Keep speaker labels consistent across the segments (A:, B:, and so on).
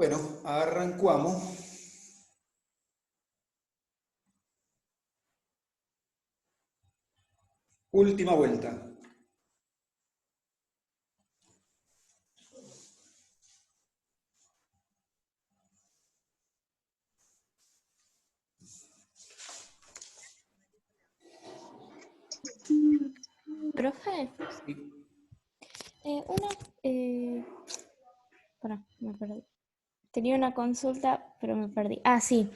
A: Bueno, arrancamos. Última vuelta.
B: Profe,
A: Sí.
B: me perdí. Tenía una consulta, pero me perdí. Ah, sí.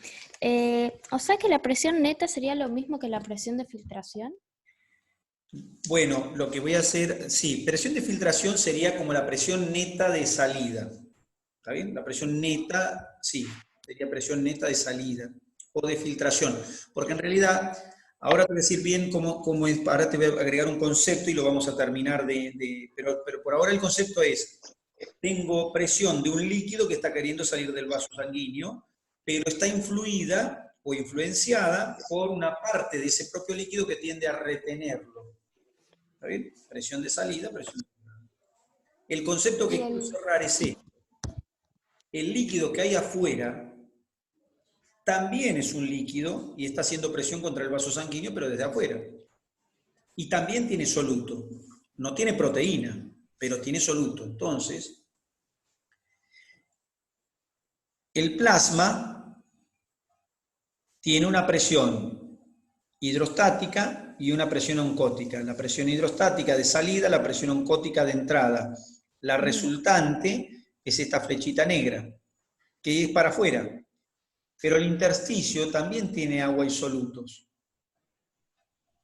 B: O sea que la presión neta sería lo mismo que la presión de filtración.
A: Bueno, lo que voy a hacer, sí, presión de filtración sería como la presión neta de salida. ¿Está bien? La presión neta, sí, sería presión neta de salida o de filtración. Porque en realidad, ahora te voy a decir bien cómo es, ahora te voy a agregar un concepto y lo vamos a terminar pero por ahora el concepto es, tengo presión de un líquido que está queriendo salir del vaso sanguíneo, pero está influida o influenciada por una parte de ese propio líquido que tiende a retenerlo. ¿Está bien? Presión de salida, presión de entrada. El concepto que quiero cerrar es este. El líquido que hay afuera también es un líquido y está haciendo presión contra el vaso sanguíneo, pero desde afuera. Y también tiene soluto. No tiene proteína, pero tiene soluto. Entonces, el plasma tiene una presión hidrostática y una presión oncótica. La presión hidrostática de salida, la presión oncótica de entrada. La resultante es esta flechita negra, que es para afuera. Pero el intersticio también tiene agua y solutos.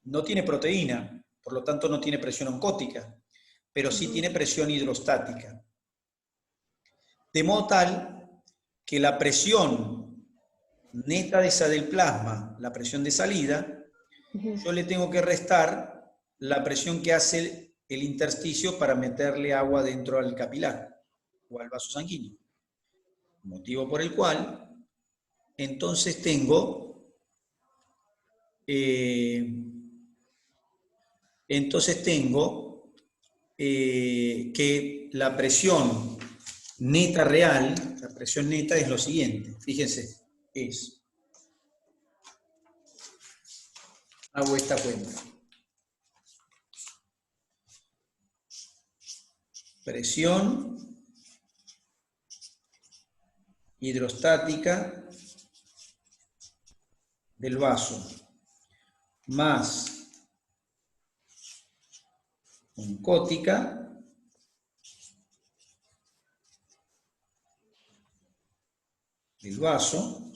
A: No tiene proteína, por lo tanto no tiene presión oncótica, pero sí tiene presión hidrostática. De modo tal que la presión neta de esa del plasma, la presión de salida, yo le tengo que restar la presión que hace el intersticio para meterle agua dentro al capilar o al vaso sanguíneo. Motivo por el cual, entonces tengo que la presión neta real, la presión neta es lo siguiente, fíjense, hago esta cuenta. Presión hidrostática del vaso más oncótica del vaso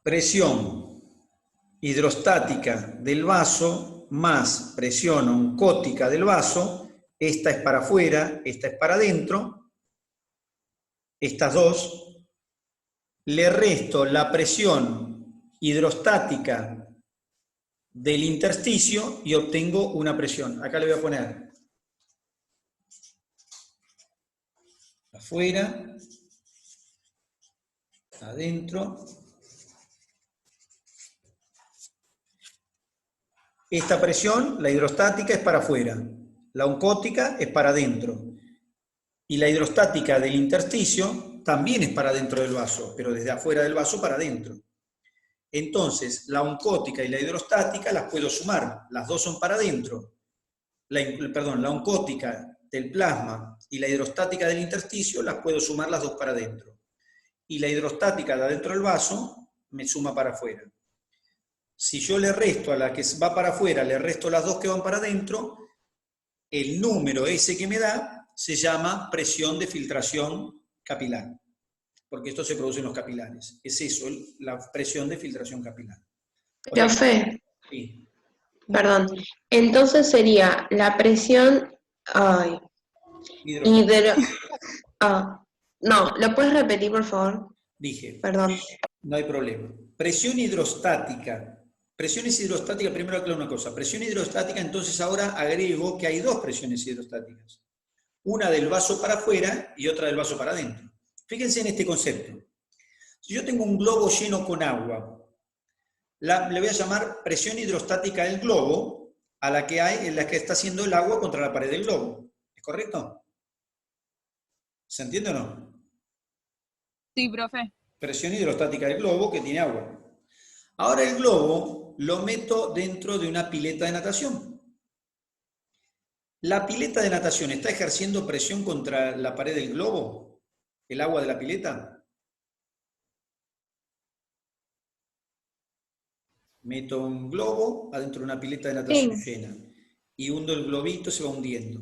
A: presión hidrostática del vaso más presión oncótica del vaso, esta es para afuera, esta es para adentro, estas dos, le resto la presión hidrostática del intersticio y obtengo una presión. Acá le voy a poner afuera, adentro. Esta presión, la hidrostática, es para afuera, la oncótica es para adentro. Y la hidrostática del intersticio también es para dentro del vaso, pero desde afuera del vaso para adentro. Entonces, la oncótica y la hidrostática las puedo sumar, las dos son para adentro. La oncótica del plasma y la hidrostática del intersticio las puedo sumar las dos para adentro. Y la hidrostática de adentro del vaso me suma para afuera. Si yo le resto a la que va para afuera, le resto las dos que van para adentro, el número ese que me da se llama presión de filtración capilar, porque esto se produce en los capilares. Es eso, la presión de filtración capilar.
C: Profe,
A: Sí.
C: perdón, entonces sería la presión, no, ¿lo puedes repetir por favor?
A: Dije,
C: Perdón.
A: no hay problema. Presión hidrostática. Presiones hidrostáticas, primero aclaro una cosa. Presión hidrostática, entonces ahora agrego que hay dos presiones hidrostáticas. Una del vaso para afuera y otra del vaso para adentro. Fíjense en este concepto. Si yo tengo un globo lleno con agua, le voy a llamar presión hidrostática del globo a la que hay en la que está haciendo el agua contra la pared del globo. ¿Es correcto? ¿Se entiende o no?
D: Sí, profe.
A: Presión hidrostática del globo que tiene agua. Ahora el globo lo meto dentro de una pileta de natación. ¿La pileta de natación está ejerciendo presión contra la pared del globo? ¿El agua de la pileta? Meto un globo adentro de una pileta de natación llena y hundo el globito, se va hundiendo.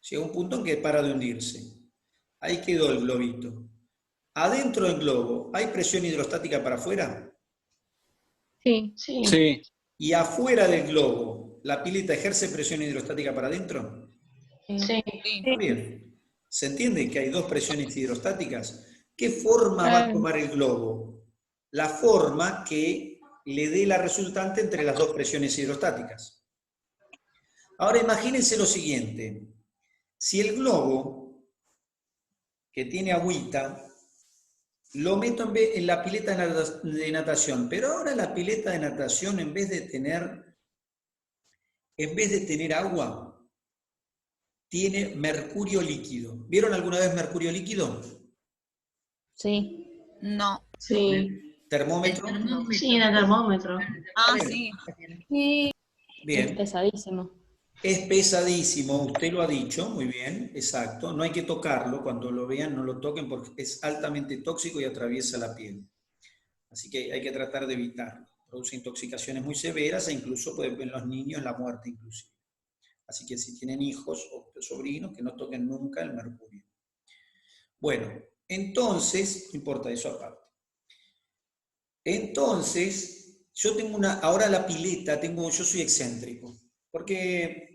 A: Llega un punto en que para de hundirse. Ahí quedó el globito. Adentro del globo, ¿hay presión hidrostática para afuera?
C: Sí.
E: Sí.
A: Y afuera del globo, ¿la pileta ejerce presión hidrostática para adentro?
C: Sí.
D: Sí.
A: Está bien. ¿Se entiende que hay dos presiones hidrostáticas? ¿Qué forma va a tomar el globo? La forma que le dé la resultante entre las dos presiones hidrostáticas. Ahora imagínense lo siguiente. Si el globo, que tiene agüita, lo meto en la pileta de natación, pero ahora la pileta de natación en vez de tener agua, tiene mercurio líquido. ¿Vieron alguna vez mercurio líquido?
B: Sí.
D: No.
C: Sí.
A: ¿Termómetro?
C: Sí, en el termómetro.
D: Ah,
A: Bueno.
D: sí.
B: Es
A: Bien.
B: pesadísimo.
A: Es pesadísimo, usted lo ha dicho, muy bien, exacto. No hay que tocarlo, cuando lo vean no lo toquen porque es altamente tóxico y atraviesa la piel. Así que hay que tratar de evitarlo. Produce intoxicaciones muy severas e incluso puede ver en los niños la muerte inclusive. Así que si tienen hijos o sobrinos, que no toquen nunca el mercurio. Bueno, entonces, no importa eso aparte. Entonces, yo tengo ahora la pileta, yo soy excéntrico, porque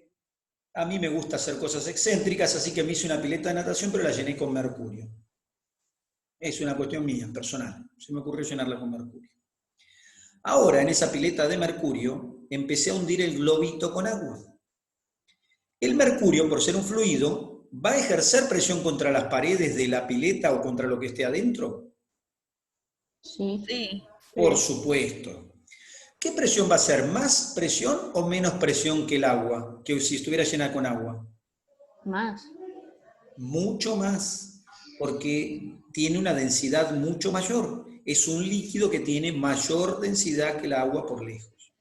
A: a mí me gusta hacer cosas excéntricas, así que me hice una pileta de natación, pero la llené con mercurio. Es una cuestión mía, personal. Se me ocurrió llenarla con mercurio. Ahora, en esa pileta de mercurio, empecé a hundir el globito con agua. El mercurio, por ser un fluido, ¿va a ejercer presión contra las paredes de la pileta o contra lo que esté adentro?
B: Sí.
D: Sí.
A: Por supuesto. ¿Qué presión va a ser? ¿Más presión o menos presión que el agua? Que si estuviera llena con agua.
B: Más.
A: Mucho más, porque tiene una densidad mucho mayor. Es un líquido que tiene mayor densidad que el agua por lejos.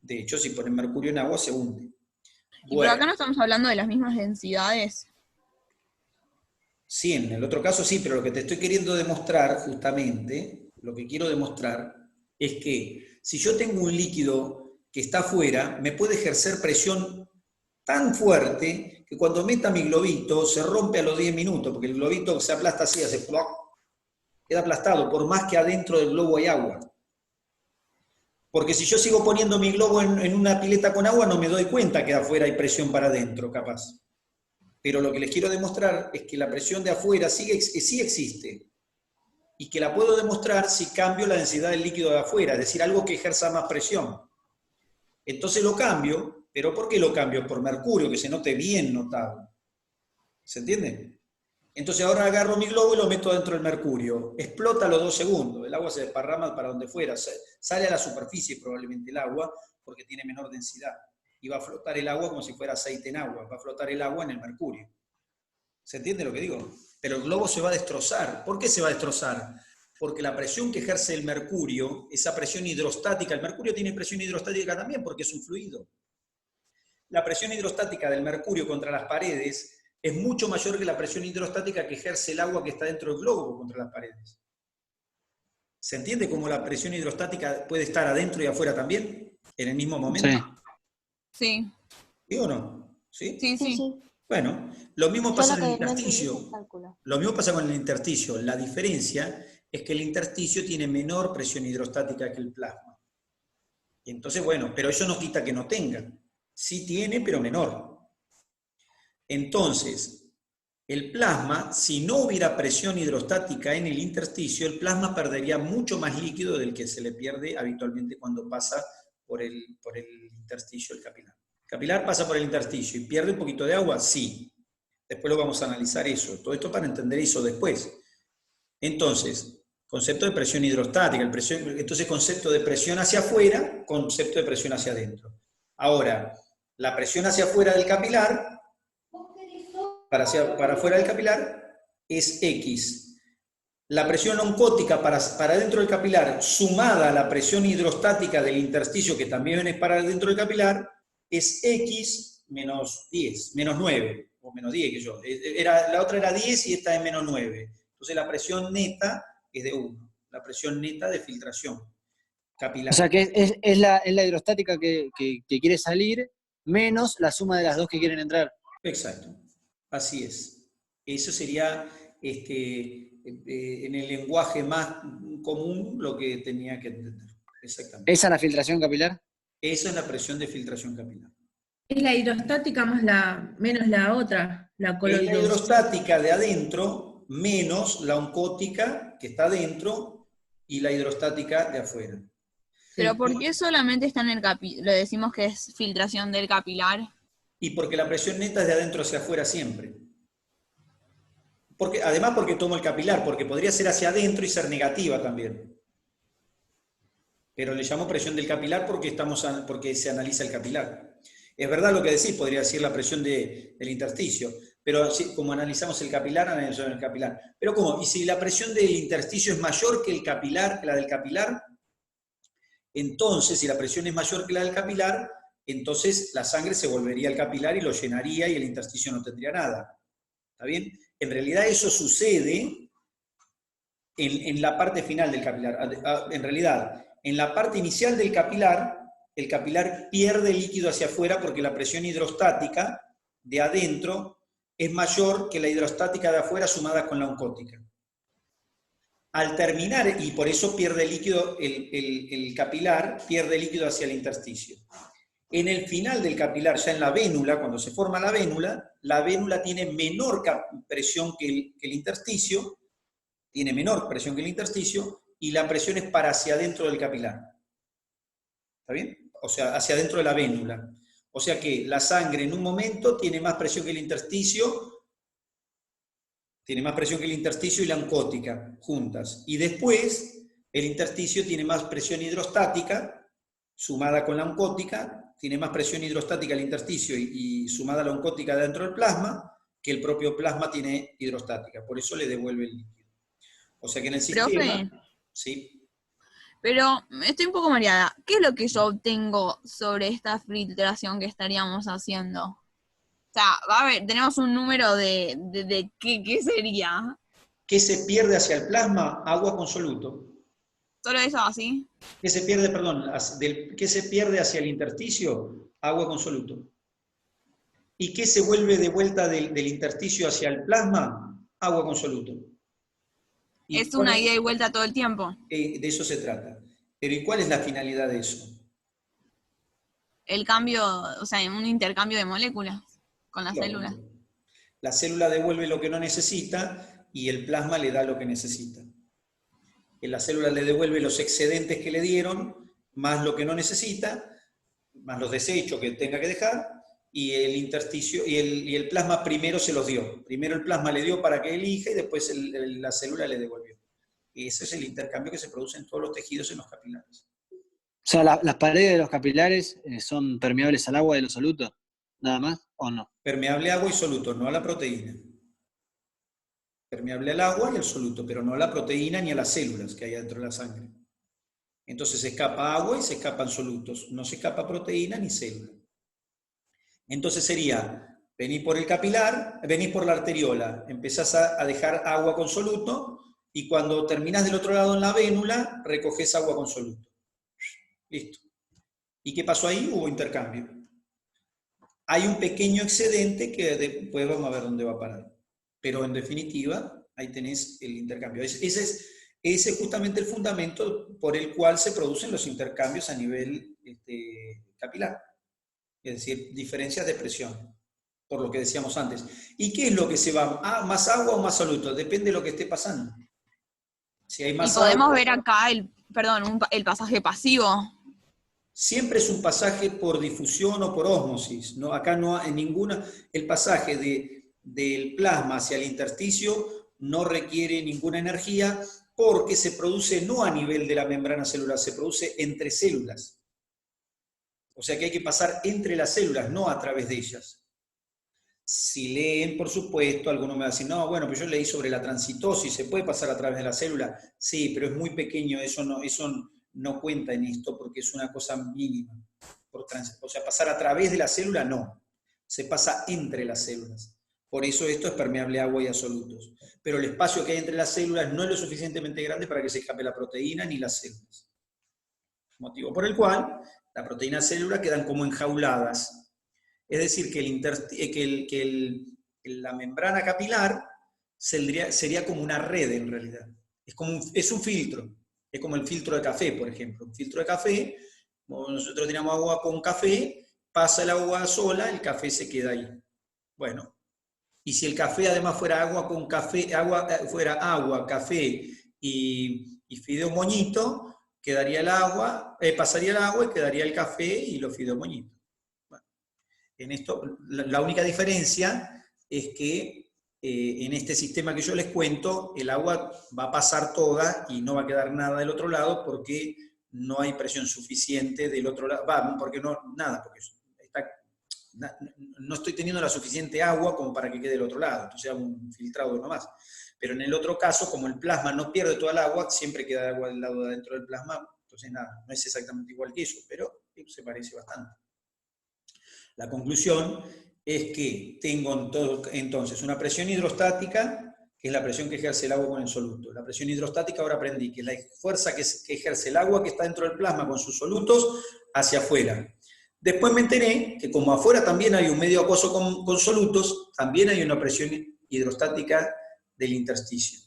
A: De hecho, si ponen mercurio en agua, se hunde.
D: Y por acá no estamos hablando de las mismas densidades.
A: Sí, en el otro caso sí, pero lo que te estoy queriendo demostrar, justamente, lo que quiero demostrar, es que si yo tengo un líquido que está afuera, me puede ejercer presión tan fuerte que cuando meta mi globito se rompe a los 10 minutos, porque el globito se aplasta así, hace ¡ploc! Queda aplastado, por más que adentro del globo hay agua. Porque si yo sigo poniendo mi globo en una pileta con agua, no me doy cuenta que afuera hay presión para adentro, capaz. Pero lo que les quiero demostrar es que la presión de afuera sí existe. Y que la puedo demostrar si cambio la densidad del líquido de afuera, es decir, algo que ejerza más presión. Entonces lo cambio, pero ¿por qué lo cambio? Por mercurio, que se note bien notado. ¿Se entiende? Entonces ahora agarro mi globo y lo meto dentro del mercurio. Explota a los 2 segundos, el agua se desparrama para donde fuera, sale a la superficie probablemente el agua, porque tiene menor densidad. Y va a flotar el agua como si fuera aceite en agua, va a flotar el agua en el mercurio. ¿Se entiende lo que digo? Pero el globo se va a destrozar. ¿Por qué se va a destrozar? Porque la presión que ejerce el mercurio, esa presión hidrostática, el mercurio tiene presión hidrostática también porque es un fluido. La presión hidrostática del mercurio contra las paredes es mucho mayor que la presión hidrostática que ejerce el agua que está dentro del globo contra las paredes. ¿Se entiende cómo la presión hidrostática puede estar adentro y afuera también? ¿En el mismo momento?
D: Sí.
A: ¿Sí o no? ¿Sí?
D: Sí, sí.
A: Bueno, lo mismo
B: Yo
A: pasa
B: lo
A: en el
B: que no entendí es
A: intersticio.
B: el cálculo.
A: Lo mismo pasa con el intersticio. La diferencia es que el intersticio tiene menor presión hidrostática que el plasma. Entonces, bueno, pero eso no quita que no tenga. Sí tiene, pero menor. Entonces, El plasma, si no hubiera presión hidrostática en el intersticio, el plasma perdería mucho más líquido del que se le pierde habitualmente cuando pasa por el intersticio, el capilar. ¿El capilar pasa por el intersticio y pierde un poquito de agua? Sí. Después lo vamos a analizar eso. Todo esto para entender eso después. Entonces, concepto de presión hidrostática. Entonces, concepto de presión hacia afuera, concepto de presión hacia adentro. Ahora, la presión hacia afuera del capilar, para afuera del capilar, es X. La presión oncótica para dentro del capilar, sumada a la presión hidrostática del intersticio, que también es para dentro del capilar, es X menos 10, menos 9, o menos 10 que yo. La otra era 10 y esta es menos 9. Entonces la presión neta es de 1, la presión neta de filtración capilar.
E: O sea que es la hidrostática que quiere salir, menos la suma de las dos que quieren entrar.
A: Exacto, así es. Eso sería, en el lenguaje más común, lo que tenía que entender. Exactamente.
E: ¿Esa es la filtración capilar?
A: Esa es la presión de filtración capilar.
C: Es la hidrostática menos la otra, la
A: Es la
C: coloidal.
A: hidrostática de adentro menos la oncótica que está adentro y la hidrostática de afuera.
D: Pero ¿por qué solamente está en el capilar? Le decimos que es filtración del capilar.
A: Y porque la presión neta es de adentro hacia afuera siempre. Además porque tomo el capilar, porque podría ser hacia adentro y ser negativa también. Pero le llamo presión del capilar porque se analiza el capilar. Es verdad lo que decís, podría decir la presión del intersticio, pero como analizamos el capilar, analizamos el capilar. Pero ¿cómo? ¿Y si la presión del intersticio es mayor que la del capilar? Entonces, si la presión es mayor que la del capilar, entonces la sangre se volvería al capilar y lo llenaría y el intersticio no tendría nada. ¿Está bien? En realidad eso sucede en la parte final del capilar. En realidad, en la parte inicial del capilar, el capilar pierde líquido hacia afuera porque la presión hidrostática de adentro es mayor que la hidrostática de afuera sumada con la oncótica. Al terminar, y por eso pierde líquido, el capilar pierde líquido hacia el intersticio. En el final del capilar, ya en la vénula, cuando se forma la vénula tiene menor presión que el intersticio, tiene menor presión que el intersticio, y la presión es para hacia adentro del capilar. ¿Está bien? O sea, hacia adentro de la vénula. O sea que la sangre en un momento tiene más presión que el intersticio, y la oncótica juntas. Y después, el intersticio tiene más presión hidrostática, sumada con la oncótica, tiene más presión hidrostática el intersticio y sumada a la oncótica dentro del plasma, que el propio plasma tiene hidrostática. Por eso le devuelve el líquido. O sea que en el sistema...
D: Profe,
A: sí.
D: pero estoy un poco mareada. ¿Qué es lo que yo obtengo sobre esta filtración que estaríamos haciendo? O sea, a ver, tenemos un número de ¿qué sería?
A: ¿Qué se pierde hacia el plasma? Agua con soluto.
D: ¿Solo eso así?
A: ¿Qué se pierde, qué se pierde hacia el intersticio? Agua con soluto. ¿Y qué se vuelve de vuelta del intersticio hacia el plasma? Agua con soluto.
D: Es una ida y vuelta todo el tiempo.
A: De eso se trata. Pero ¿y cuál es la finalidad de eso?
D: El cambio, o sea, un intercambio de moléculas con las
A: Claro.
D: células.
A: La célula devuelve lo que no necesita y el plasma le da lo que necesita. La célula le devuelve los excedentes que le dieron, más lo que no necesita, más los desechos que tenga que dejar, y el intersticio, y el plasma primero se los dio. Primero el plasma le dio para que elija y después la célula le devolvió. Y ese es el intercambio que se produce en todos los tejidos en los capilares.
E: O sea, las paredes de los capilares son permeables al agua y los solutos, nada más, ¿o no?
A: Permeable a agua y soluto, no a la proteína. Permeable al agua y al soluto, pero no a la proteína ni a las células que hay dentro de la sangre. Entonces se escapa agua y se escapan solutos, no se escapa proteína ni célula. Entonces sería, venís por el capilar, venís por la arteriola, empezás a dejar agua con soluto, y cuando terminás del otro lado en la vénula, recoges agua con soluto. Listo. ¿Y qué pasó ahí? Hubo intercambio. Hay un pequeño excedente que después vamos a ver dónde va a parar. Pero en definitiva, ahí tenés el intercambio. Ese es justamente el fundamento por el cual se producen los intercambios a nivel capilar. Es decir, diferencias de presión. por lo que decíamos antes. ¿Y qué es lo que se va? ¿Más agua o más soluto? Depende de lo que esté pasando. Si hay
D: Y
A: más
D: podemos
A: agua,
D: ver acá el pasaje pasivo.
A: siempre es un pasaje por difusión o por ósmosis. ¿No? Acá no hay ninguna. El pasaje del plasma hacia el intersticio no requiere ninguna energía porque se produce no a nivel de la membrana celular, se produce entre células. O sea que hay que pasar entre las células, no a través de ellas. Si leen, por supuesto, algunos me van a decir, no, bueno, pues yo leí sobre la transitosis, ¿se puede pasar a través de la célula? Sí, pero es muy pequeño, eso no cuenta en esto porque es una cosa mínima. O sea, pasar a través de la célula, no. Se pasa entre las células. Por eso esto es permeable a agua y a solutos. Pero el espacio que hay entre las células no es lo suficientemente grande para que se escape la proteína ni las células. Motivo por el cual la proteína y célula quedan como enjauladas. Es decir, la membrana capilar sería como una red en realidad. Es un filtro. Es como el filtro de café, por ejemplo. Un filtro de café, como nosotros tiramos agua con café, pasa el agua sola, el café se queda ahí. Bueno, y si el café además fuera agua con café, fuera agua, café y fideo moñito, quedaría el agua, pasaría el agua y quedaría el café y los fideos moñitos. Bueno, en esto, la única diferencia es que en este sistema que yo les cuento, el agua va a pasar toda y no va a quedar nada del otro lado porque no hay presión suficiente del otro lado, porque no estoy teniendo la suficiente agua como para que quede del otro lado, entonces hago un filtrado nomás. Pero en el otro caso, como el plasma no pierde toda el agua, siempre queda agua del lado de adentro del plasma, entonces nada, no es exactamente igual que eso, pero se parece bastante. La conclusión es que tengo entonces una presión hidrostática, que es la presión que ejerce el agua con el soluto. La presión hidrostática ahora aprendí, que es la fuerza que ejerce el agua que está dentro del plasma con sus solutos hacia afuera. Después me enteré que como afuera también hay un medio acuoso con solutos, también hay una presión hidrostática del intersticio.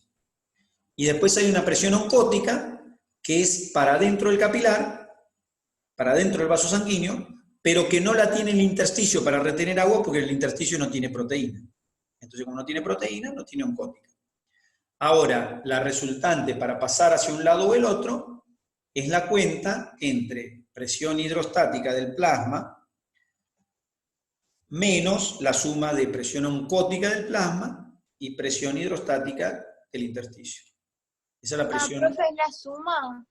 A: Y después hay una presión oncótica, que es para adentro del capilar, para adentro del vaso sanguíneo, pero que no la tiene el intersticio para retener agua porque el intersticio no tiene proteína. Entonces, como no tiene proteína, no tiene oncótica. Ahora, la resultante para pasar hacia un lado o el otro es la cuenta entre presión hidrostática del plasma menos la suma de presión oncótica del plasma y presión hidrostática del intersticio. Esa es la presión.
F: ¿Profe, es la suma?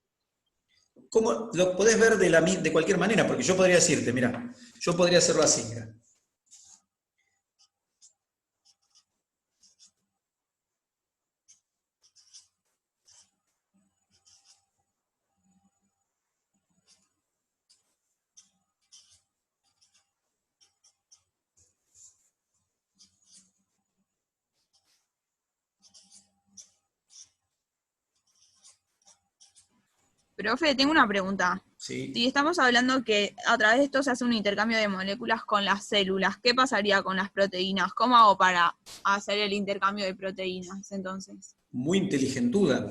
A: ¿Cómo? Lo podés ver de cualquier manera, porque yo podría decirte, mira, yo podría hacerlo así, mira.
D: Profe, tengo una pregunta.
A: Sí.
D: Si estamos hablando que a través de esto se hace un intercambio de moléculas con las células, ¿qué pasaría con las proteínas? ¿Cómo hago para hacer el intercambio de proteínas entonces?
A: Muy inteligentuda.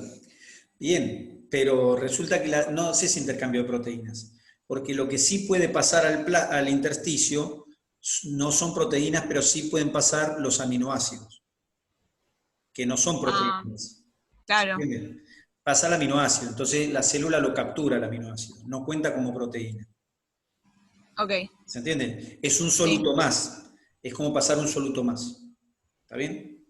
A: Bien, pero resulta que no es intercambio de proteínas, porque lo que sí puede pasar al intersticio no son proteínas, pero sí pueden pasar los aminoácidos, que no son proteínas.
D: Claro.
A: ¿Entienden? Pasa el aminoácido, entonces la célula lo captura el aminoácido, no cuenta como proteína.
D: Ok.
A: ¿Se entiende? Es un soluto más, es como pasar un soluto más. ¿Está bien?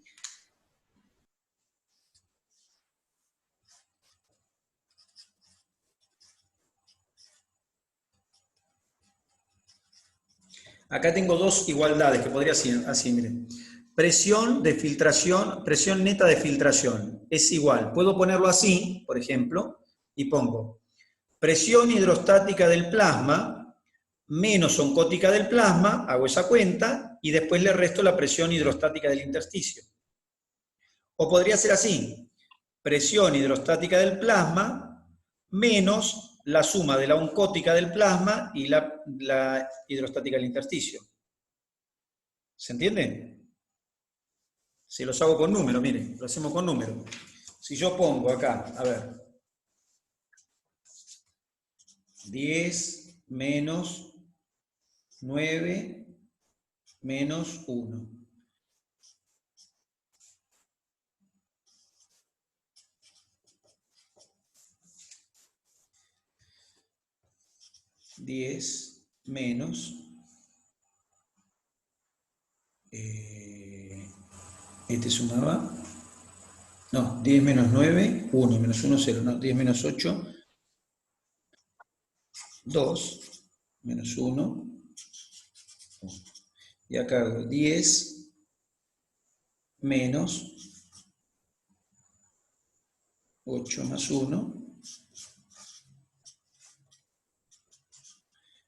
A: Acá tengo dos igualdades que podría ser así, miren. Presión de filtración, presión neta de filtración es igual. Puedo ponerlo así, por ejemplo, y pongo presión hidrostática del plasma menos oncótica del plasma, hago esa cuenta, y después le resto la presión hidrostática del intersticio. O podría ser así, presión hidrostática del plasma menos la suma de la oncótica del plasma y la hidrostática del intersticio. ¿Se entiende? Si los hago con número, miren, lo hacemos con número. Si yo pongo acá, a ver, 10 menos 9 menos 1. Menos este sumaba, no, 10 menos 9, 1, menos 1, 0, no, 10 menos 8, 2, menos 1, 1. Y acá 10 menos 8 más 1.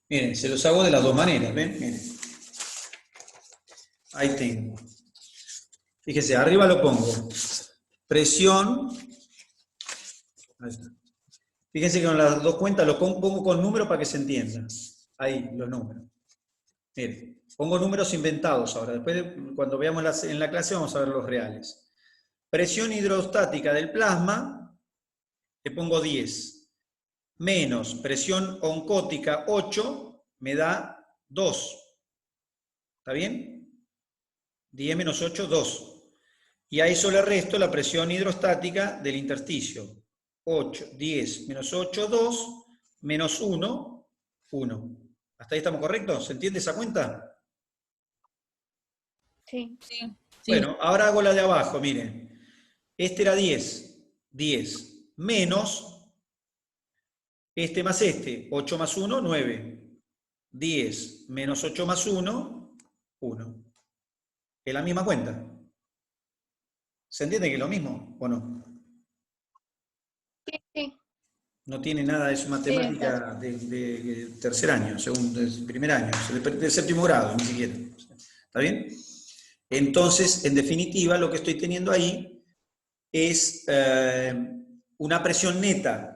A: Miren, se los hago de las dos maneras, ¿ven? Miren. Ahí tengo. Fíjense, arriba lo pongo. Presión. Ahí está. Fíjense que con las dos cuentas lo pongo con números para que se entienda. Ahí, los números. Miren, pongo números inventados ahora. Después, cuando veamos en la clase, vamos a ver los reales. Presión hidrostática del plasma, le pongo 10. Menos presión oncótica 8, me da 2. ¿Está bien? 10 menos 8, 2. Y a eso le resto la presión hidrostática del intersticio. 8, 10 menos 8, 2, menos 1, 1. ¿Hasta ahí estamos correctos? ¿Se entiende esa cuenta?
B: Sí.
D: Sí.
A: Bueno, ahora hago la de abajo, miren. Este era 10. 10 menos este más este. 8 más 1, 9. 10 menos 8 más 1, 1. Es la misma cuenta. ¿Se entiende que es lo mismo o no?
B: Sí.
A: No tiene nada de su matemática de tercer año, de primer año, de séptimo grado, ni siquiera. ¿Está bien? Entonces, en definitiva, lo que estoy teniendo ahí es una presión neta.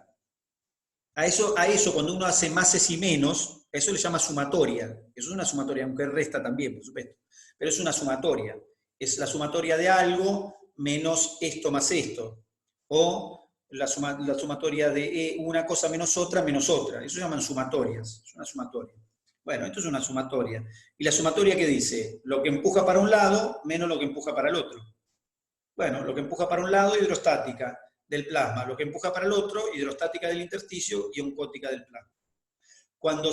A: A eso, cuando uno hace máses y menos, eso le llama sumatoria. Eso es una sumatoria, aunque resta también, por supuesto. Pero es una sumatoria. Es la sumatoria de algo menos esto más esto. O la sumatoria de una cosa menos otra. Eso se llaman sumatorias. Es una sumatoria. Bueno, esto es una sumatoria. ¿Y la sumatoria qué dice? Lo que empuja para un lado menos lo que empuja para el otro. Bueno, lo que empuja para un lado, hidrostática del plasma. Lo que empuja para el otro, hidrostática del intersticio y oncótica del plasma. Cuando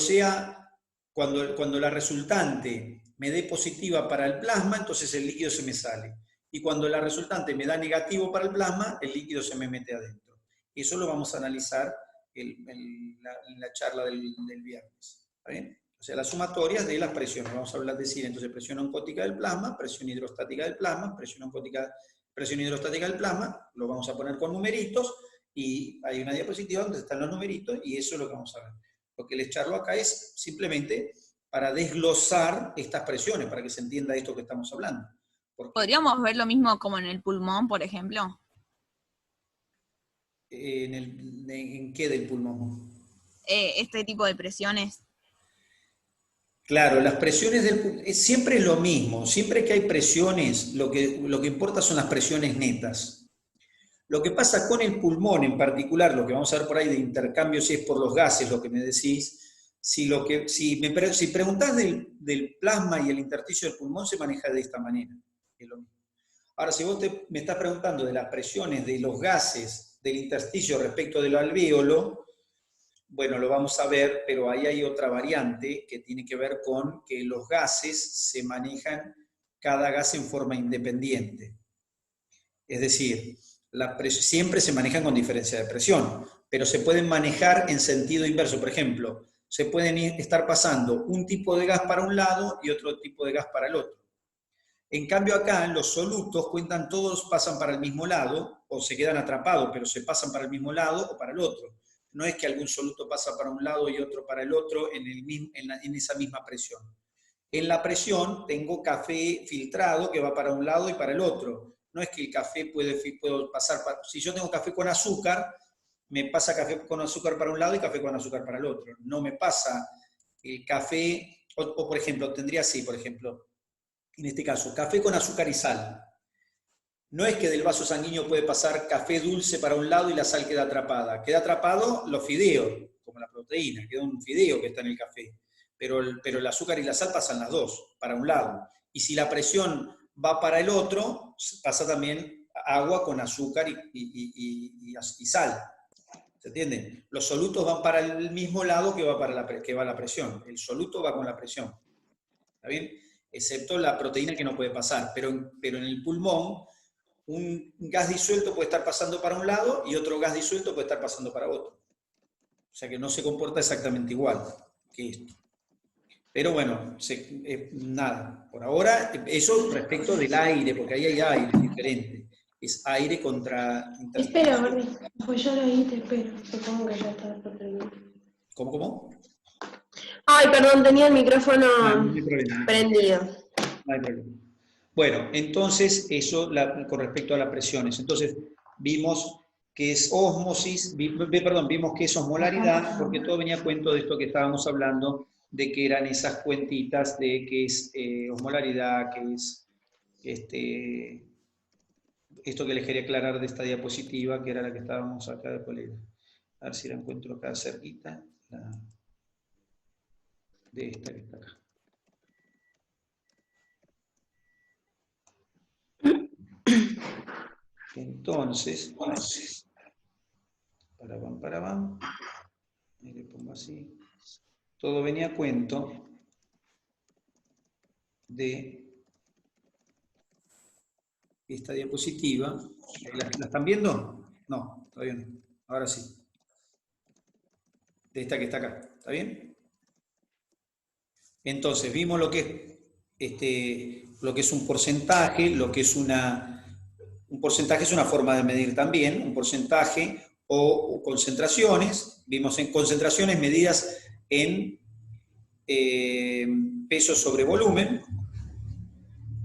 A: la resultante me dé positiva para el plasma, entonces el líquido se me sale. Y cuando la resultante me da negativo para el plasma, el líquido se me mete adentro. Eso lo vamos a analizar en la charla del viernes. ¿Está bien? O sea, las sumatorias de las presiones. Vamos a decir entonces presión oncótica del plasma, presión hidrostática del plasma, presión hidrostática del plasma, lo vamos a poner con numeritos, y hay una diapositiva donde están los numeritos, y eso es lo que vamos a ver. Lo que les charlo acá es simplemente para desglosar estas presiones, para que se entienda esto que estamos hablando.
D: ¿Podríamos ver lo mismo como en el pulmón, por ejemplo?
A: ¿En qué del pulmón?
D: Este tipo de presiones.
A: Claro, las presiones siempre es lo mismo. Siempre que hay presiones, lo que importa son las presiones netas. Lo que pasa con el pulmón en particular, lo que vamos a ver por ahí de intercambio, si es por los gases, lo que me decís, si preguntás del plasma y el intersticio del pulmón, se maneja de esta manera. Es lo mismo. Ahora, si vos me estás preguntando de las presiones de los gases del intersticio respecto del alvéolo, bueno, lo vamos a ver, pero ahí hay otra variante que tiene que ver con que los gases se manejan cada gas en forma independiente. Es decir, siempre se manejan con diferencia de presión, pero se pueden manejar en sentido inverso. Por ejemplo, se pueden estar pasando un tipo de gas para un lado y otro tipo de gas para el otro. En cambio acá, los solutos todos pasan para el mismo lado, o se quedan atrapados, pero se pasan para el mismo lado o para el otro. No es que algún soluto pasa para un lado y otro para el otro en esa misma presión. En la presión tengo café filtrado que va para un lado y para el otro. No es que el café puedo pasar, si yo tengo café con azúcar, me pasa café con azúcar para un lado y café con azúcar para el otro. No me pasa el café, o por ejemplo, tendría así, por ejemplo, en este caso, café con azúcar y sal. No es que del vaso sanguíneo puede pasar café dulce para un lado y la sal queda atrapada. Queda atrapado los fideos, como la proteína, queda un fideo que está en el café. pero el azúcar y la sal pasan las dos, para un lado. Y si la presión va para el otro, pasa también agua con azúcar y sal. ¿Se entiende? Los solutos van para el mismo lado que va la presión. El soluto va con la presión. ¿Está bien? Excepto la proteína que no puede pasar. Pero en el pulmón, un gas disuelto puede estar pasando para un lado y otro gas disuelto puede estar pasando para otro. O sea que no se comporta exactamente igual que esto. Pero bueno, nada. Por ahora, eso respecto del aire, porque ahí hay aire diferente. Es aire contra...
F: Espera, Barney, pues yo lo oí, te espero. Supongo que ya está por terminar.
A: ¿Cómo?
F: Ay, perdón, tenía el micrófono
A: No hay problema.
F: prendido.
A: No hay problema. Bueno, entonces eso con respecto a las presiones. Entonces vimos que es ósmosis, vimos que es osmolaridad, porque todo venía a cuento de esto que estábamos hablando, de que eran esas cuentitas de que es osmolaridad, que es esto que les quería aclarar de esta diapositiva, que era la que estábamos acá de colega. A ver si la encuentro acá cerquita, de esta que está acá. Entonces, para y le pongo así. Todo venía a cuento de esta diapositiva. ¿La están viendo? No, todavía no. Ahora sí. De esta que está acá. ¿Está bien? Entonces, vimos lo que es un porcentaje, lo que es un porcentaje es una forma de medir también, un porcentaje o concentraciones. Vimos en concentraciones medidas en peso sobre volumen.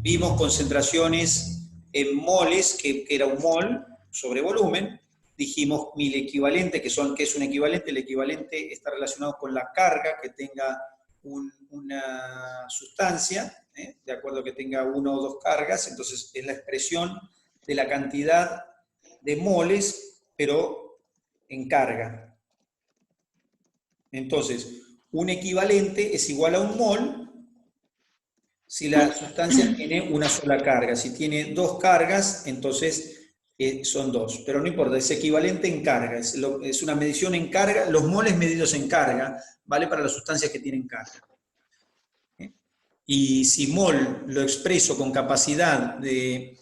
A: Vimos concentraciones en moles, que era un mol sobre volumen. Dijimos mil equivalente, que es un equivalente. El equivalente está relacionado con la carga que tenga una sustancia, de acuerdo a que tenga una o dos cargas. Entonces es la expresión de la cantidad de moles, pero en carga. Entonces, un equivalente es igual a un mol si la sustancia tiene una sola carga. Si tiene dos cargas, entonces son dos. Pero no importa, es equivalente en carga. Es una medición en carga. Los moles medidos en carga vale para las sustancias que tienen carga. Y si mol lo expreso con capacidad de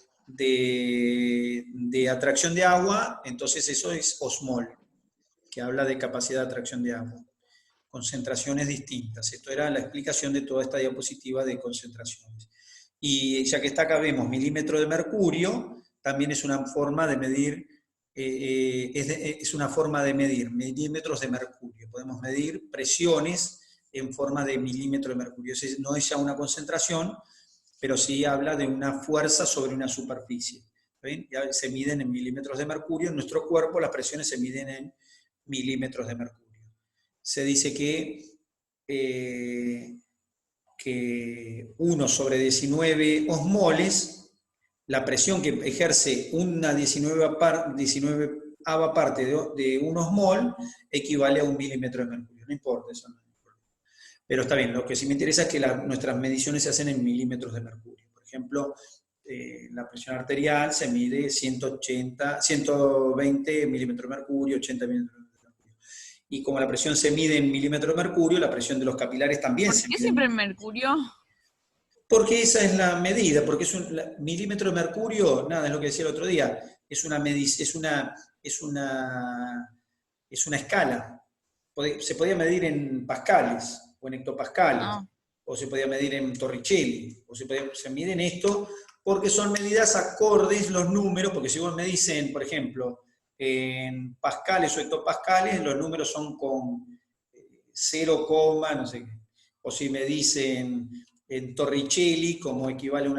A: atracción de agua, entonces eso es osmol, que habla de capacidad de atracción de agua. Concentraciones distintas. Esto era la explicación de toda esta diapositiva de concentraciones. Y ya que está acá vemos milímetro de mercurio, también es una forma de medir, es una forma de medir milímetros de mercurio. Podemos medir presiones en forma de milímetro de mercurio. No es ya una concentración, pero sí habla de una fuerza sobre una superficie. ¿Ven? Ya se miden en milímetros de mercurio. En nuestro cuerpo las presiones se miden en milímetros de mercurio. Se dice que 1 sobre 19 osmoles, la presión que ejerce una 19ava parte de un osmol equivale a 1 milímetro de mercurio. No importa eso. No. Pero está bien, lo que sí me interesa es que nuestras mediciones se hacen en milímetros de mercurio. Por ejemplo, la presión arterial se mide 120 milímetros de mercurio, 80 milímetros de mercurio. Y como la presión se mide en milímetros de mercurio, la presión de los capilares también se mide.
D: ¿Por qué siempre en mercurio?
A: Porque esa es la medida, porque es milímetro de mercurio, nada, es lo que decía el otro día, es una escala. Se podía medir en pascales, o en hectopascales, o se podía medir en torricelli, o se mide en esto, porque son medidas acordes los números, porque si vos me dicen, por ejemplo, en pascales o hectopascales, los números son con 0, no sé qué. O si me dicen en torricelli, como equivale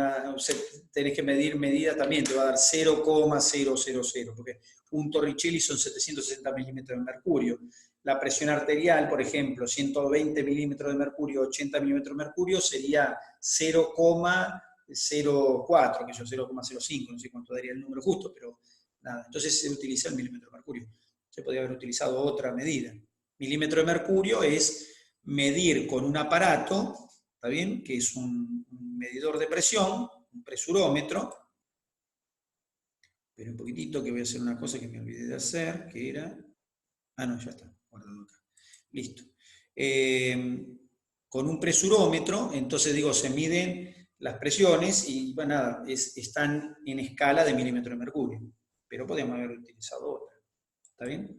A: tenés que medir medida también, te va a dar 0,000, porque un torricelli son 760 milímetros de mercurio. La presión arterial, por ejemplo, 120 milímetros de mercurio, 80 milímetros de mercurio, sería 0,04, que yo 0,05, no sé cuánto daría el número justo, pero nada. Entonces se utiliza el milímetro de mercurio. Se podría haber utilizado otra medida. Milímetro de mercurio es medir con un aparato, ¿está bien? Que es un medidor de presión, un presurómetro. Espera un poquitito que voy a hacer una cosa que me olvidé de hacer, que era... Ah, no, ya está, guardado acá. Listo. Con un presurómetro, entonces digo, se miden las presiones y bueno, nada, están en escala de milímetro de mercurio, pero podríamos haber utilizado otra. ¿Está bien?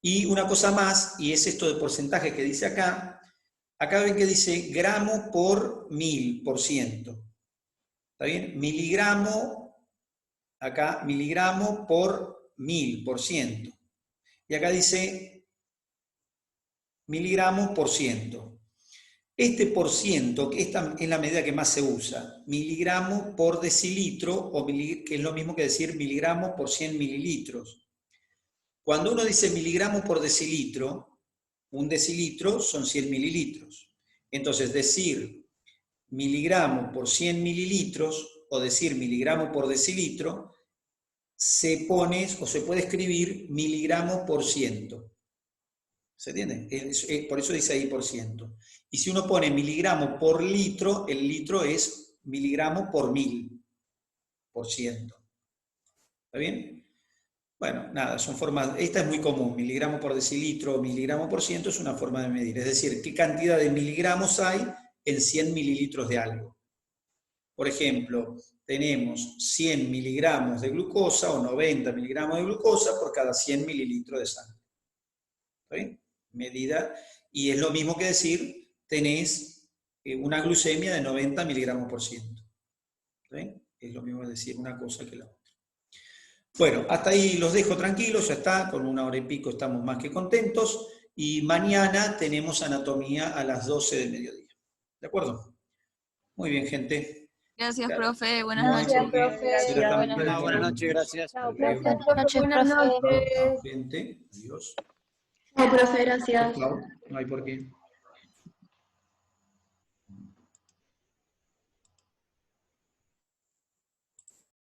A: Y una cosa más, y es esto de porcentaje que dice acá. Acá ven que dice gramo por 1000%. ¿Está bien? Miligramo, acá miligramo por 1000%. Y acá dice miligramos por ciento. Este por ciento, que esta es la medida que más se usa, miligramo por decilitro, o que es lo mismo que decir miligramos por 100 mililitros. Cuando uno dice miligramo por decilitro, un decilitro son 100 mililitros. Entonces, decir miligramo por 100 mililitros, o decir miligramo por decilitro, se pone, o se puede escribir miligramo por ciento. ¿Se entiende? Por eso dice ahí por ciento. Y si uno pone miligramo por litro, el litro es miligramo por 1000%. ¿Está bien? Bueno, nada, son formas, esta es muy común, miligramo por decilitro, miligramo por ciento es una forma de medir. Es decir, qué cantidad de miligramos hay en 100 mililitros de algo. Por ejemplo, tenemos 100 miligramos de glucosa o 90 miligramos de glucosa por cada 100 mililitros de sangre. ¿Está bien? Medida, y es lo mismo que decir, tenés una glucemia de 90 miligramos por ciento. ¿Está bien? Es lo mismo que decir una cosa que la otra. Bueno, hasta ahí los dejo tranquilos, ya está, con 1 hora y pico estamos más que contentos, y mañana tenemos anatomía a las 12 del mediodía. ¿De acuerdo? Muy bien, gente.
D: Gracias,
A: Claro.
D: profe. Buenas
A: No hay
D: noches.
A: por qué.
F: Gracias,
A: Será tan
B: buenas
A: bien.
E: Buenas noches, gracias.
F: Chao,
A: Adiós.
F: profe. Buenas noches.
A: Gente, adiós.
F: Chao, profe, gracias.
A: Chao. No hay por qué.